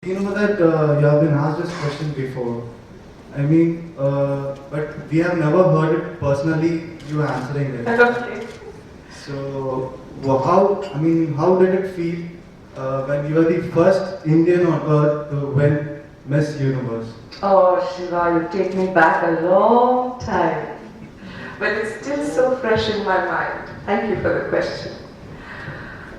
You know that you have been asked this question before. But we have never heard it personally, you answering it. Okay. So, how did it feel when you were the first Indian on earth to win Miss Universe? Oh, Shiva, you take me back a long time. But it's still so fresh in my mind. Thank you for the question.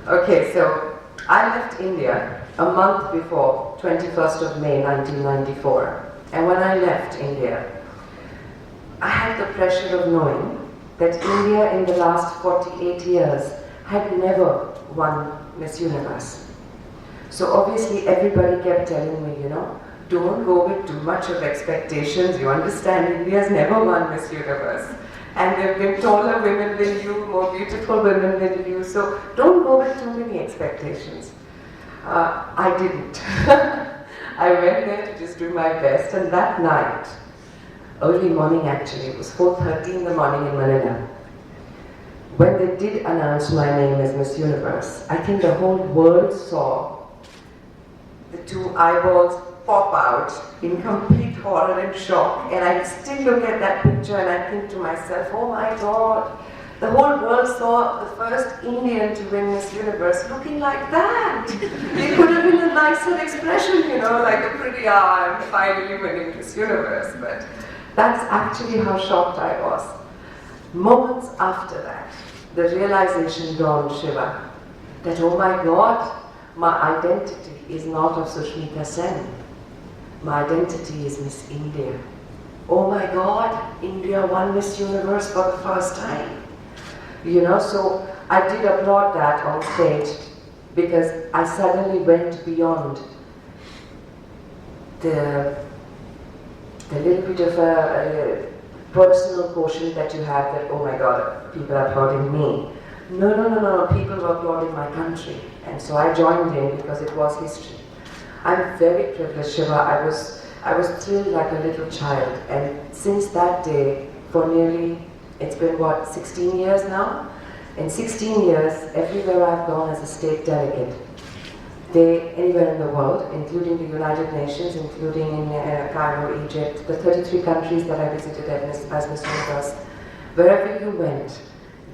Okay, so I left India a month before 21st of May 1994. And when I left India, I had the pressure of knowing that India in the last 48 years had never won Miss Universe. So obviously everybody kept telling me, don't go with too much of expectations. You understand, India's never won Miss Universe. And there have been taller women than you, more beautiful women than you, so don't go with too many expectations. I didn't. I went there to just do my best, and that night, early morning actually, it was 4:30 in the morning in Manila, when they did announce my name as Miss Universe, I think the whole world saw the two eyeballs pop out in complete horror and shock. And I still look at that picture and I think to myself, oh my God, the whole world saw the first Indian to win Miss Universe looking like that. It could have been a nicer expression, like a pretty, I'm finally winning Miss Universe. But that's actually how shocked I was. Moments after that, the realization dawned, Shiva, that oh my God, my identity is not of Sushmita Sen. My identity is Miss India. Oh my God, India won Miss Universe for the first time. So I did applaud that on stage because I suddenly went beyond the little bit of a personal quotient that you have that, oh my God, people are applauding me. No, people were applauding my country. And so I joined in because it was history. I'm very privileged, Shiva. I was thrilled like a little child. And since that day, for nearly, it's been 16 years now? In 16 years, everywhere I've gone as a state delegate, anywhere in the world, including the United Nations, including in Cairo, Egypt, the 33 countries that I visited as Miss Universe, wherever you went,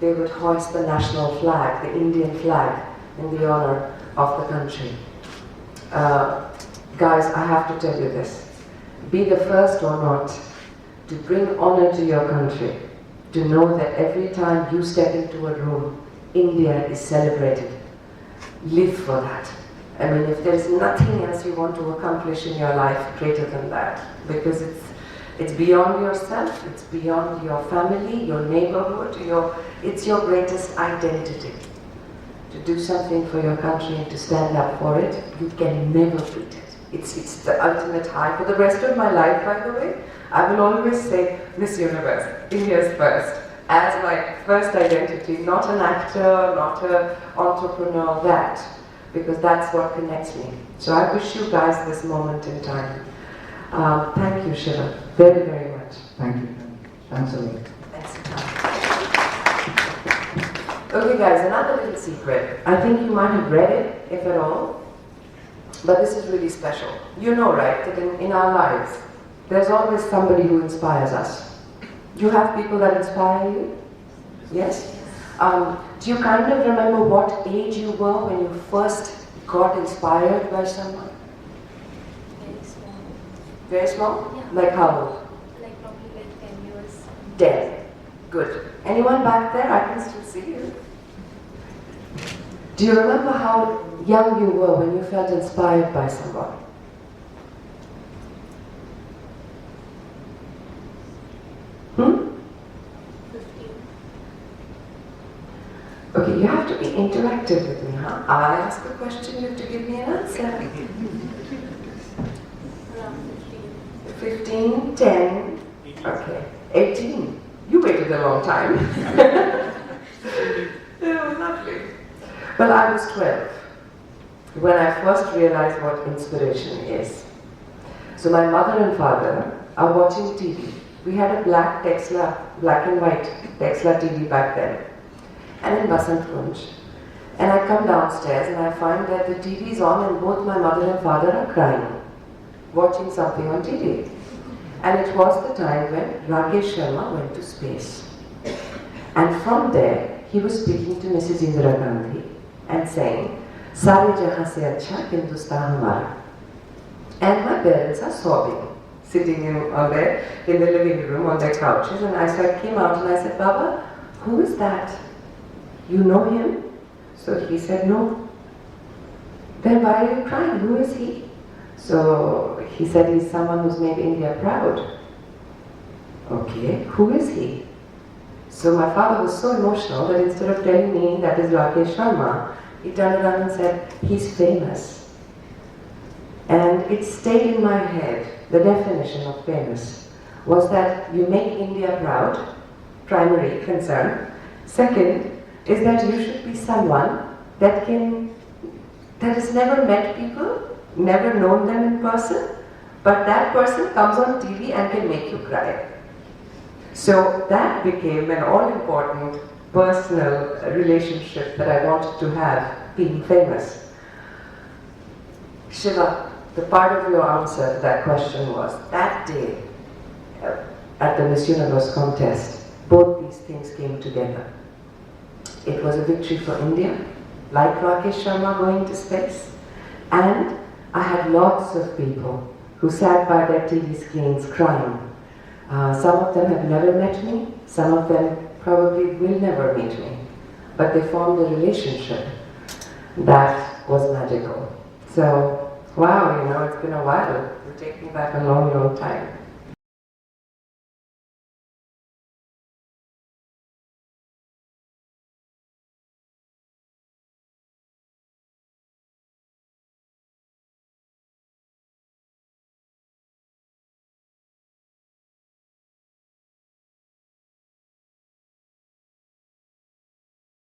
they would hoist the national flag, the Indian flag, in the honor of the country. Guys, I have to tell you this. Be the first or not to bring honor to your country, to know that every time you step into a room, India is celebrated. Live for that. I mean, if there's nothing else you want to accomplish in your life greater than that, because it's beyond yourself, it's beyond your family, your neighborhood, it's your greatest identity. To do something for your country and to stand up for it, you can never beat it. It's the ultimate high. For the rest of my life, by the way, I will always say Miss Universe, India's first, as my first identity, not an actor, not an entrepreneur, that, because that's what connects me. So I wish you guys this moment in time. Thank you, Shiva, very, very much. Thank you. Thanks a lot. Thanks. Okay guys, another little secret. I think you might have read it, if at all, but this is really special. You know, right, that in our lives, there's always somebody who inspires us. You have people that inspire you? Yes? Do you kind of remember what age you were when you first got inspired by someone? Very small. Very small? Yeah. Like how old? Like probably like 10 years. 10. Good. Anyone back there? I can still see you. Do you remember how young you were when you felt inspired by someone? Hmm? 15. Okay, you have to be interactive with me, huh? I ask a question, you have to give me an answer. Around 15. 15, 10, okay, 18. You waited a long time. Oh, lovely. Well, I was 12 when I first realized what inspiration is. So my mother and father are watching TV. We had a black and white Texla TV back then. And in Basant Kunj, And I come downstairs and I find that the TV is on and both my mother and father are crying, watching something on TV. And it was the time when Rakesh Sharma went to space. And from there, he was speaking to Mrs. Indira Gandhi and saying, Sare jahan se acha Hindustan hamara. And my parents are sobbing, sitting in the living room on their couches. And I came out and I said, Baba, who is that? You know him? So he said, no. Then why are you crying? Who is he? So he said, he's someone who's made India proud. Okay, who is he? So my father was so emotional that instead of telling me that is Rakesh Sharma, he turned around and said, he's famous. And it stayed in my head. The definition of famous was that you make India proud, primary concern. Second is that you should be someone that has never met people, never known them in person, but that person comes on TV and can make you cry. So that became an all-important personal relationship that I wanted to have, being famous. Shiva, the part of your answer to that question was, that day at the Miss Universe contest, both these things came together. It was a victory for India, like Rakesh Sharma going to space, and I had lots of people who sat by their TV screens crying. Some of them have never met me, some of them probably will never meet me, but they formed a relationship that was magical. So, wow, it's been a while. You take me back a long, long time.